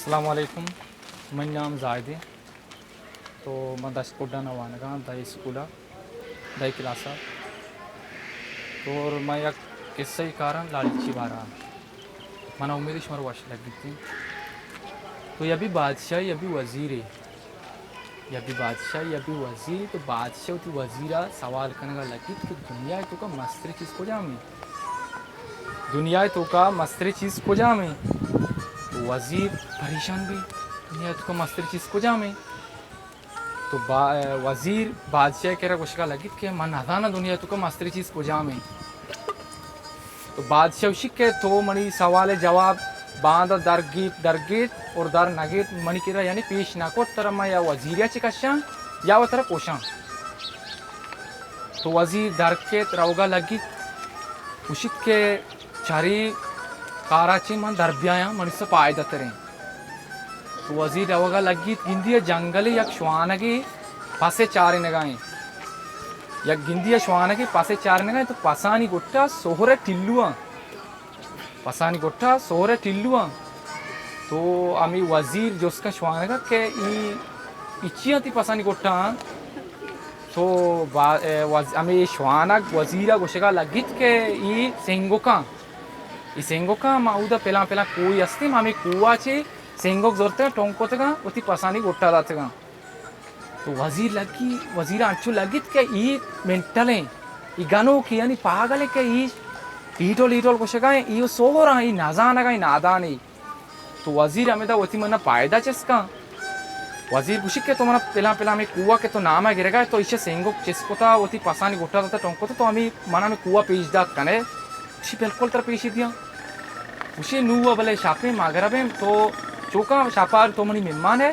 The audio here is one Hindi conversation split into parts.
अस्सलाम वालेकुम। mein नाम जायद है। तो मैं दस कोडा नवानगा दाई स्कूला दाई क्लासा तो और मैं एक किस्से कारण लालची बारा मना उम्मीद शुमार वाश लगी थी। तो यह भी बादशाह यह भी वज़ीर है, यह भी बादशाह यह भी वज़ीर। तो बादशाह तो वज़ीरा सवाल करने का लगी कि दुनिया तो का मस्तरी चीज़ को जामे, दुनिया तो का मस्तरी चीज़ को जामे। तो वज़ीर परेशान भी, दुनिया तो का मस्तरी चीज़ को जामे। तो वज़ीर बादशाह कह रहा कुछ का लगी कि मन ना दुनिया तो का मस्तरी चीज़ को जामे। तो बादशाह उसी के तो मणि सवाल जवाब बांध दरगीत और दर नगीत मणि की यानी पेश ना को तरह या वज़ीरिया चिकशा या वो तरह पोषा। तो वज़ीर दर के रवगा लगी उसी के चारी काराची मन दरबिया मणि से पायदा तरें। तो वज़ीर रवगा लगी गिंदी जंगल या श्वानगी पासे चारे नगाएं या गिंदी श्वानगी पासे चार नगाएं। तो पसानी गुट्टा सोहरे टिल्लुआ पसानी गुट्टा सोहरे टिल्लुआ। तो आमी वज़ीर जो उसका श्वानगा के इच्छिया थी पसानी गुट्टा। तो आमी श्वानग वज़ीरा गोशेगा लगित के सेंगोका माउदा पेला पेला कोई अस्ती मामी कुआ चे सेंगोक जोरते टोंकोतेगा उती पसानी गोट्टा दातेगा। तो वज़ीर अंचु लगित के मेंटले गानो की यानी पागले के ईटोल कोशेगा सोहरा नजानगा नादानी। तो वज़ीर हमें वती मना पायदा चेस्का वज़ीर कुछ के तो मना पेला पेला हमें कुआ के तो नामा गिरेगा। तो इसे सेंगोक चेस्कोता वती पसानी गोट्टा दाता टोंकोता। तो हमें मना में कुआ पेश दात कने उसी बिल्कुल तरह पेश दिया उसे नुआ भले शापे मागरबे। तो चौका शापार तो मनी मेहमान है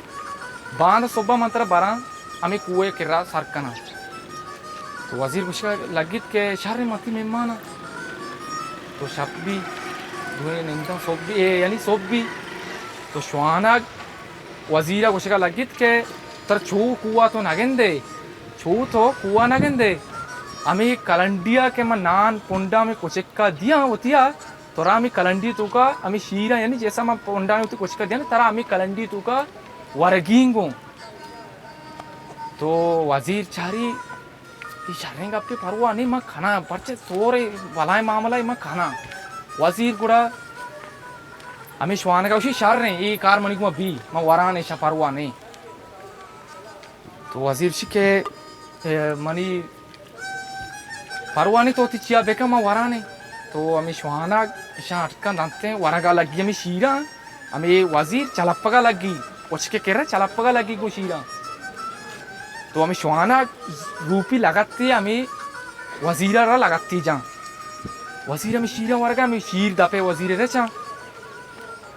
बांध सोबा मंत्र बारा हमें कुएं किरा सरकना। तो वज़ीर कुछ लगित के शहर मती मेहमान तो शप भी धुए नहीं सोब भी यानी सोब भी। तो श्वाना वज़ीरा कुछ लगित के तर छू कुआ तो नगेंदे छू तो कुआ नगेंदे हमें कलंडिया के मैं नान पोंडा में कुछ का दिया होतिया। तोरा हमें कलंडी तू का हमें शीरा यानी जैसा मैं पोंडा में होती कुछ का दिया ना तरा हमें कलंडी तू का वरगिंगो। तो वज़ीर चारी शरणगा आपके परवा नहीं मैं खाना पर्चे सोरे वाला मामला मैं खाना वज़ीर गुड़ा हमें श्वान का उसी शहर नहीं ये कार मणि को भी मैं वरा नहीं शपरवा नहीं। तो वज़ीर शिके मणि परवा नहीं तो चिया बेका मैं वरा नहीं। तो हमें श्वाना शाह अटका दांते हैं वरगा लगी हमें शीरा हमें वज़ीर चलप्पगा लगी उसके कह रहा चलप्पगा लगी को शीरा। तो हमें श्वाना रूपी लगाती हमें वज़ीरा रा लगाती जा वज़ीर हमें शीरा वरगा हमें शीर दपे वज़ीर रे चा।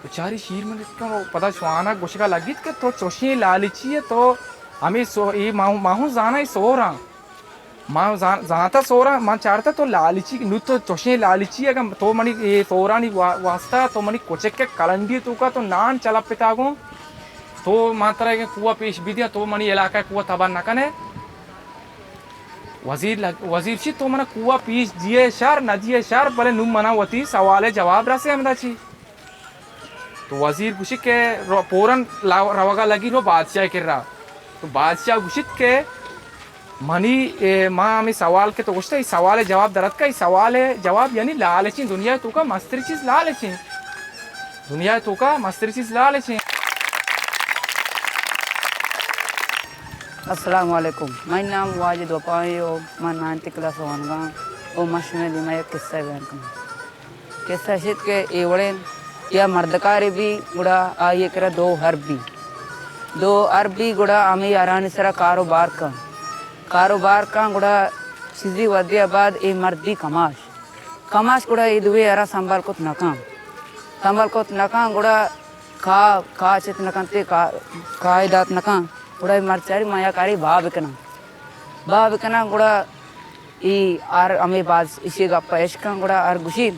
तो चारी शीर में पता श्वाना गोशगा लगी के तो चोशी लालची है। तो हमें ये माहू जाना ही सो रहा माँ जाता सोरा माँ चारता तो लालची नु तो चोशे लालची है तो मणि ये सोरा नहीं वास्ता तो मणि कोचे के कलंडी तू का तो नान चला पितागो। तो मात्रा के कुआ पेश भी दिया तो मणि इलाका कुआ तबाह न कने वज़ीर ची तो मना कुआ पीस दिए शहर न दिए शहर भले नुम मना वती सवाल जवाब रसे हमदा ची। तो वज़ीर गुशित के पोरन रवगा लगी रो बादशाह कर रहा। तो बादशाह गुशित के मनी माँ हमें सवाल के तो कुछ सवाल जवाब दरद का सवाल है जवाब यानी लालची दुनिया तो का मस्तरी चीज लालची दुनिया तो का मस्तरी चीज लालची। अस्सलाम वालेकुम मैं नाम वाजिद वपाई और मैं 9th क्लास वनगा और मशमें दी मैं किस्सा बयान करूँ किस्सा शिद के एवड़े या मर्दकारी भी गुड़ा आइए करा दो अरबी गुड़ा आमी आरानी सरा कारोबार का गुड़ा सीधी वदिया बाद ए मर्दी कमाश गुड़ा ये दुए अरा संभाल को नका गुड़ा खा चित नकंते का दात नका गुड़ा मरचारी मायाकारी भाव बिकना गुड़ा ई आर अमे बाज इसी गप्पा इश्का गुड़ा आर गुशी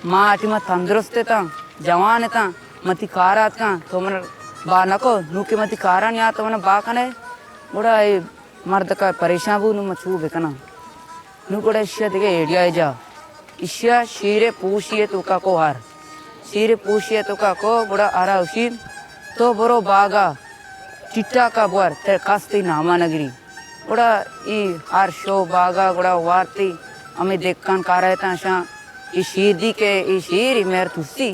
माँ आटी मा तंदुरुस्त था जवान था मती कारा था तो मन बा नको नूके मती कारा नहीं आता मन बा कने गुड़ा मर्द का परेशान बू मछू बेकना नु गुड़ा इश्या दिखे एडिया जा इश्या शीरे पूछिए तो का को हार शीरे पूछिए तो का को गुड़ा आरा उसी तो बरो बागा चिट्टा का बुआर ते कास्ती नामा नगरी उड़ा ई आर शो बागा उड़ा वार्ती हमें देखकान कारयता शा ई शीर दी के ई शीर ई मेर तुसी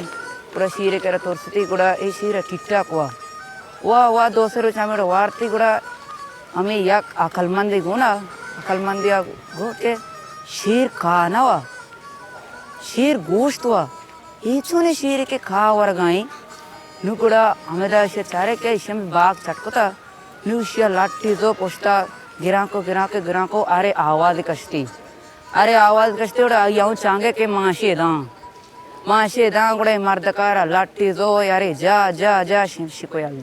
उड़ा शीर के तोरसती उड़ा ई शीर चिट्टा कुआ वा दोसरो चामेड़ वार्ती उड़ा हमें याक अकलमंदी गुना अकलमंदी गो के शीर खाना वा शीर गोश्त वा ఈచోని షీరికి కావరగాయి నువ్వు కూడా అమిదాశ చారే ఇషం బాగ్ చట్టుకుతా నువ్వు షియా లాట్టీతో పోస్తా गिराको अरे आवाज कश्ती उड़ा यूं चांगे के माशे दा गुड़े मर्द कारा लाट्टी जो यारे जा शिको याल